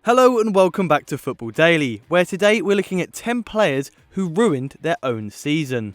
Hello and welcome back to Football Daily, where today we're looking at 10 players who ruined their own season.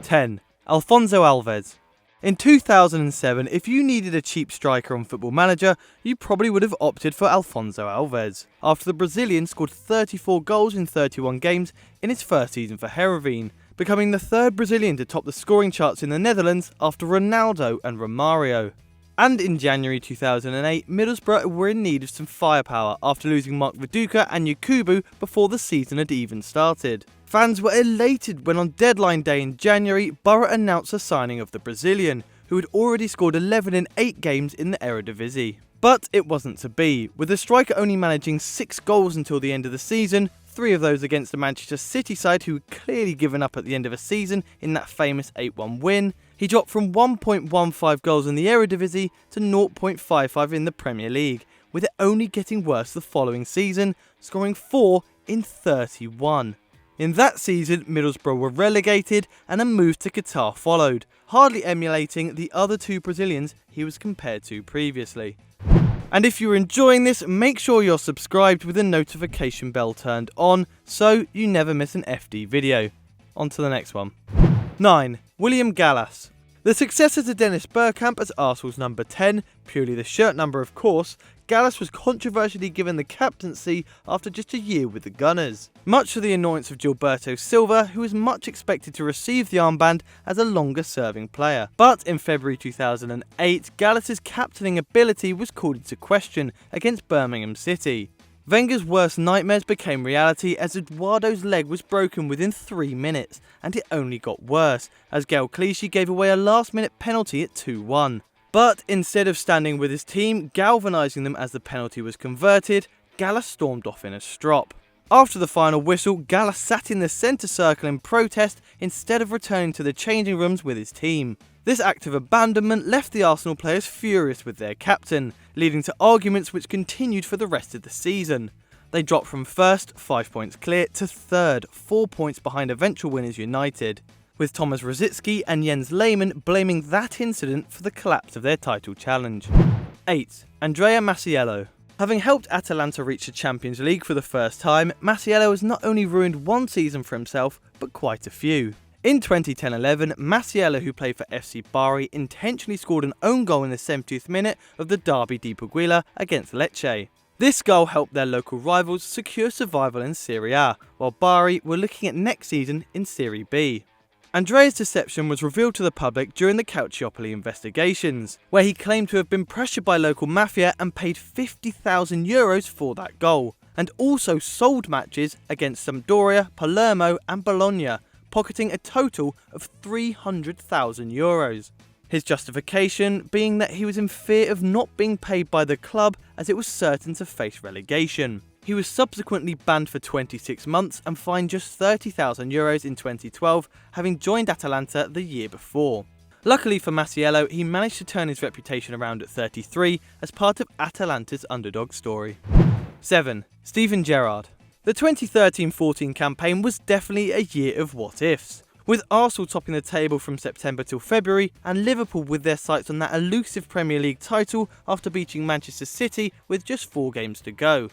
10. Alphonso Alves. In 2007, if you needed a cheap striker on Football Manager, you probably would have opted for Alphonso Alves, after the Brazilian scored 34 goals in 31 games in his first season for Heerenveen, becoming the third Brazilian to top the scoring charts in the Netherlands after Ronaldo and Romario. And in January 2008, Middlesbrough were in need of some firepower after losing Mark Viduka and Yakubu before the season had even started. Fans were elated when on deadline day in January, Borough announced the signing of the Brazilian, who had already scored 11 in 8 games in the Eredivisie. But it wasn't to be, with the striker only managing 6 goals until the end of the season, 3 of those against the Manchester City side who had clearly given up at the end of a season in that famous 8-1 win. He dropped from 1.15 goals in the Eredivisie to 0.55 in the Premier League, with it only getting worse the following season, scoring 4 in 31. In that season, Middlesbrough were relegated and a move to Qatar followed, hardly emulating the other 2 Brazilians he was compared to previously. And if you're enjoying this, make sure you're subscribed with the notification bell turned on so you never miss an FD video. On to the next one. 9. William Gallas. The successor to Dennis Bergkamp as Arsenal's number 10, purely the shirt number of course, Gallas was controversially given the captaincy after just a year with the Gunners. Much to the annoyance of Gilberto Silva, who was much expected to receive the armband as a longer serving player. But in February 2008, Gallas' captaining ability was called into question against Birmingham City. Wenger's worst nightmares became reality as Eduardo's leg was broken within 3 minutes, and it only got worse, as Gael Clichy gave away a last-minute penalty at 2-1. But instead of standing with his team, galvanising them as the penalty was converted, Gallas stormed off in a strop. After the final whistle, Gallas sat in the centre circle in protest instead of returning to the changing rooms with his team. This act of abandonment left the Arsenal players furious with their captain, leading to arguments which continued for the rest of the season. They dropped from first, 5 points clear, to third, 4 points behind eventual winners United, with Thomas Rosicky and Jens Lehmann blaming that incident for the collapse of their title challenge. 8. Andrea Masiello. Having helped Atalanta reach the Champions League for the first time, Masiello has not only ruined one season for himself, but quite a few. In 2010-11, Masiello, who played for FC Bari, intentionally scored an own goal in the 70th minute of the Derby di Puguila against Lecce. This goal helped their local rivals secure survival in Serie A, while Bari were looking at next season in Serie B. Andrea's deception was revealed to the public during the Calciopoli investigations, where he claimed to have been pressured by local mafia and paid €50,000 for that goal, and also sold matches against Sampdoria, Palermo and Bologna, pocketing a total of €300,000. His justification being that he was in fear of not being paid by the club as it was certain to face relegation. He was subsequently banned for 26 months and fined just €30,000 in 2012, having joined Atalanta the year before. Luckily for Masiello, he managed to turn his reputation around at 33 as part of Atalanta's underdog story. 7. Steven Gerrard. The 2013-14 campaign was definitely a year of what-ifs, with Arsenal topping the table from September till February and Liverpool with their sights on that elusive Premier League title after beating Manchester City with just 4 games to go.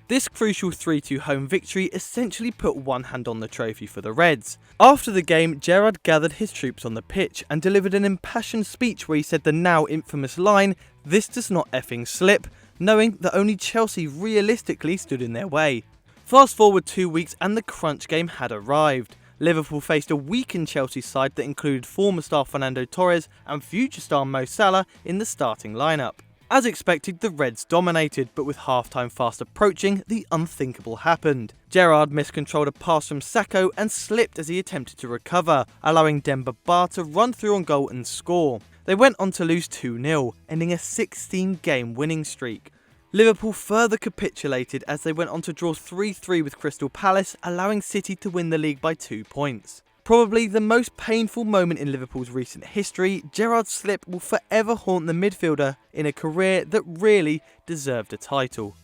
This crucial 3-2 home victory essentially put one hand on the trophy for the Reds. After the game, Gerrard gathered his troops on the pitch and delivered an impassioned speech where he said the now infamous line, "This does not effing slip," knowing that only Chelsea realistically stood in their way. Fast forward 2 weeks and the crunch game had arrived. Liverpool faced a weakened Chelsea side that included former star Fernando Torres and future star Mo Salah in the starting lineup. As expected, the Reds dominated, but with half-time fast approaching, the unthinkable happened. Gerrard miscontrolled a pass from Sakho and slipped as he attempted to recover, allowing Demba Ba to run through on goal and score. They went on to lose 2-0, ending a 16-game winning streak. Liverpool further capitulated as they went on to draw 3-3 with Crystal Palace, allowing City to win the league by 2 points. Probably the most painful moment in Liverpool's recent history, Gerrard's slip will forever haunt the midfielder in a career that really deserved a title.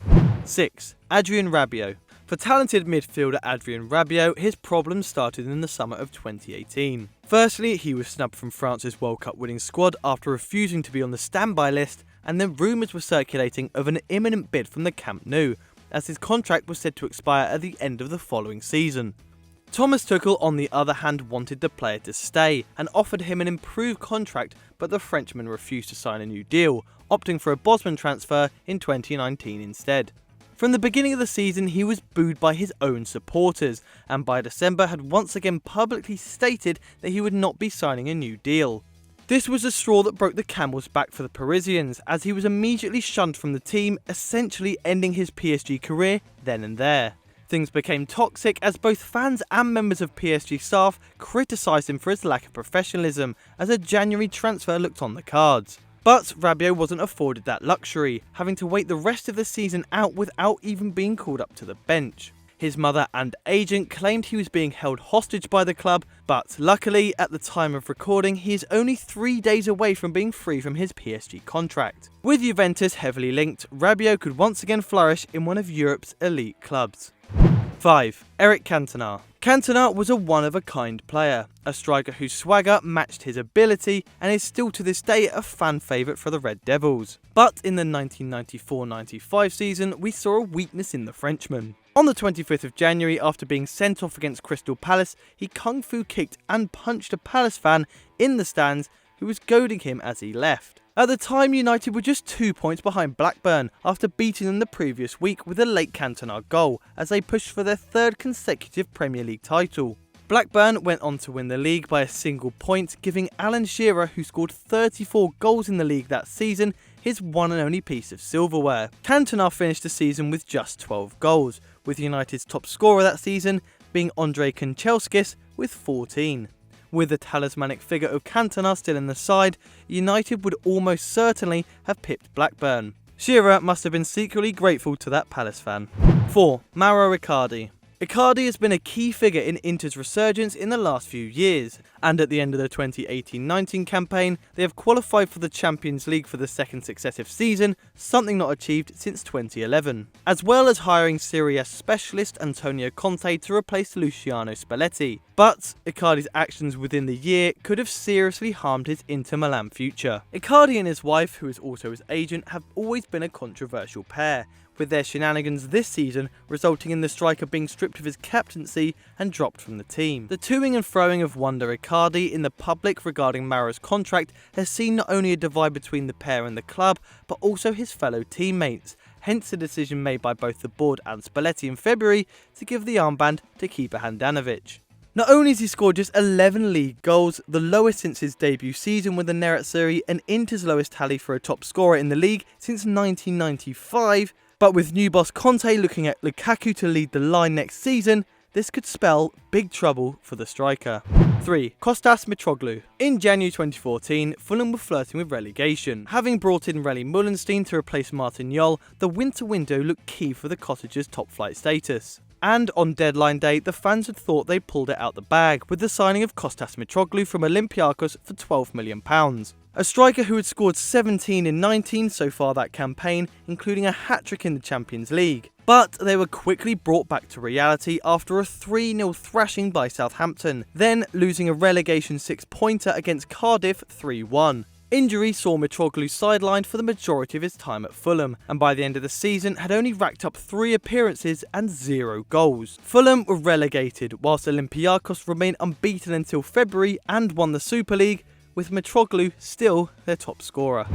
6. Adrian Rabiot. For talented midfielder Adrian Rabiot, his problems started in the summer of 2018. Firstly, he was snubbed from France's World Cup winning squad after refusing to be on the standby list, and then rumours were circulating of an imminent bid from the Camp Nou, as his contract was said to expire at the end of the following season. Thomas Tuchel, on the other hand, wanted the player to stay and offered him an improved contract, but the Frenchman refused to sign a new deal, opting for a Bosman transfer in 2019 instead. From the beginning of the season, he was booed by his own supporters, and by December had once again publicly stated that he would not be signing a new deal. This was the straw that broke the camel's back for the Parisians, as he was immediately shunned from the team, essentially ending his PSG career then and there. Things became toxic as both fans and members of PSG staff criticised him for his lack of professionalism, as a January transfer looked on the cards. But Rabiot wasn't afforded that luxury, having to wait the rest of the season out without even being called up to the bench. His mother and agent claimed he was being held hostage by the club, but luckily, at the time of recording, he is only 3 days away from being free from his PSG contract. With Juventus heavily linked, Rabiot could once again flourish in one of Europe's elite clubs. 5. Eric Cantona. Cantona was a one-of-a-kind player, a striker whose swagger matched his ability and is still to this day a fan favourite for the Red Devils. But in the 1994-95 season, we saw a weakness in the Frenchman. On the 25th of January, after being sent off against Crystal Palace, he kung fu kicked and punched a Palace fan in the stands who was goading him as he left. At the time, United were just 2 points behind Blackburn after beating them the previous week with a late Cantona goal as they pushed for their third consecutive Premier League title. Blackburn went on to win the league by a single point, giving Alan Shearer, who scored 34 goals in the league that season, his one and only piece of silverware. Cantona finished the season with just 12 goals, with United's top scorer that season being Andre Kanchelskis with 14. With the talismanic figure of Cantona still in the side, United would almost certainly have pipped Blackburn. Shearer must have been secretly grateful to that Palace fan. 4. Mauro Icardi. Icardi has been a key figure in Inter's resurgence in the last few years, and at the end of the 2018-19 campaign, they have qualified for the Champions League for the second successive season, something not achieved since 2011, as well as hiring Serie A specialist Antonio Conte to replace Luciano Spalletti. But Icardi's actions within the year could have seriously harmed his Inter Milan future. Icardi and his wife, who is also his agent, have always been a controversial pair, with their shenanigans this season resulting in the striker being stripped of his captaincy and dropped from the team. The toing and froing of Wonder Icardi in the public regarding Mauro's contract has seen not only a divide between the pair and the club, but also his fellow teammates, hence the decision made by both the board and Spalletti in February to give the armband to keeper Handanovic. Not only has he scored just 11 league goals, the lowest since his debut season with the Nerazzurri, and Inter's lowest tally for a top scorer in the league since 1995, but with new boss Conte looking at Lukaku to lead the line next season, this could spell big trouble for the striker. 3. Kostas Mitropoulos. In January 2014, Fulham were flirting with relegation. Having brought in Relly Mullenstein to replace Martin Jol, the winter window looked key for the Cottagers' top flight status. And on deadline day, the fans had thought they pulled it out the bag with the signing of Kostas Mitropoulos from Olympiacos for £12 million. A striker who had scored 17 in 19 so far that campaign, including a hat-trick in the Champions League. But they were quickly brought back to reality after a 3-0 thrashing by Southampton, then losing a relegation 6-pointer against Cardiff 3-1. Injury saw Mitropoulos sidelined for the majority of his time at Fulham, and by the end of the season had only racked up 3 appearances and 0 goals. Fulham were relegated, whilst Olympiacos remained unbeaten until February and won the Super League, with Mitropoulos still their top scorer.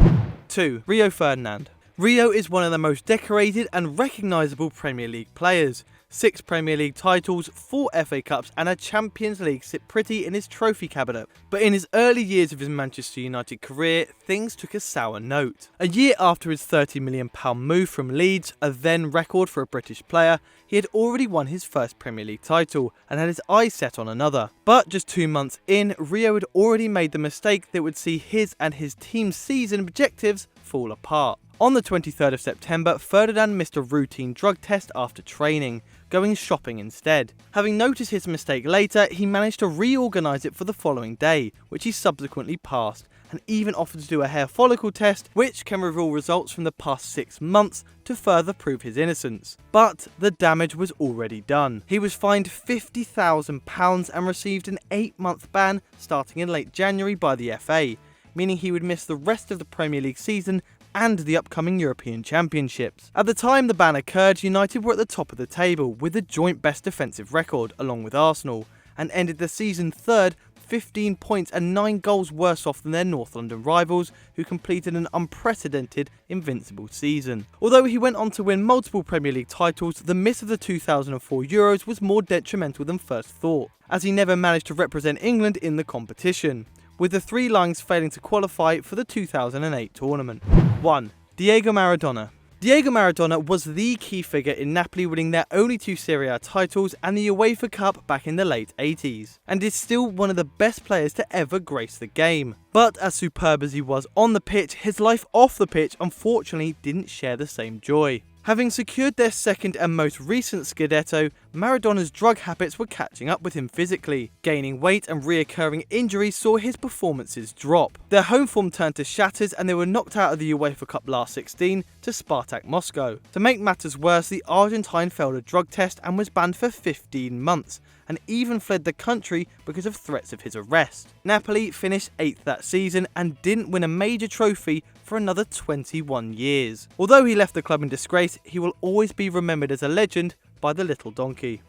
2. Rio Ferdinand. Rio is one of the most decorated and recognisable Premier League players. 6 Premier League titles, 4 FA Cups and a Champions League sit pretty in his trophy cabinet. But in his early years of his Manchester United career, things took a sour note. A year after his £30 million move from Leeds, a then record for a British player, he had already won his first Premier League title and had his eyes set on another. But just 2 months in, Rio had already made the mistake that would see his and his team's season objectives fall apart. On the 23rd of September, Ferdinand missed a routine drug test after training, going shopping instead. Having noticed his mistake later, he managed to reorganise it for the following day, which he subsequently passed, and even offered to do a hair follicle test, which can reveal results from the past 6 months to further prove his innocence. But the damage was already done. He was fined £50,000 and received an 8-month ban starting in late January by the FA, meaning he would miss the rest of the Premier League season and the upcoming European Championships. At the time the ban occurred, United were at the top of the table with a joint best defensive record along with Arsenal, and ended the season third, 15 points and 9 goals worse off than their North London rivals, who completed an unprecedented invincible season. Although he went on to win multiple Premier League titles, the miss of the 2004 Euros was more detrimental than first thought, as he never managed to represent England in the competition, with the Three Lions failing to qualify for the 2008 tournament. 1. Diego Maradona. Diego Maradona was the key figure in Napoli winning their only 2 Serie A titles and the UEFA Cup back in the late 80s, and is still one of the best players to ever grace the game. But as superb as he was on the pitch, his life off the pitch unfortunately didn't share the same joy. Having secured their second and most recent Scudetto, Maradona's drug habits were catching up with him physically. Gaining weight and reoccurring injuries saw his performances drop. Their home form turned to shatters and they were knocked out of the UEFA Cup last 16 to Spartak Moscow. To make matters worse, the Argentine failed a drug test and was banned for 15 months, and even fled the country because of threats of his arrest. Napoli finished 8th that season and didn't win a major trophy for another 21 years. Although he left the club in disgrace, he will always be remembered as a legend by the little donkey.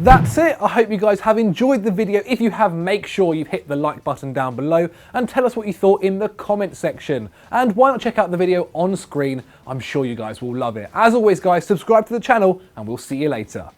That's it. I hope you guys have enjoyed the video. If you have, make sure you hit the like button down below and tell us what you thought in the comment section. And why not check out the video on screen? I'm sure you guys will love it. As always guys, subscribe to the channel and we'll see you later.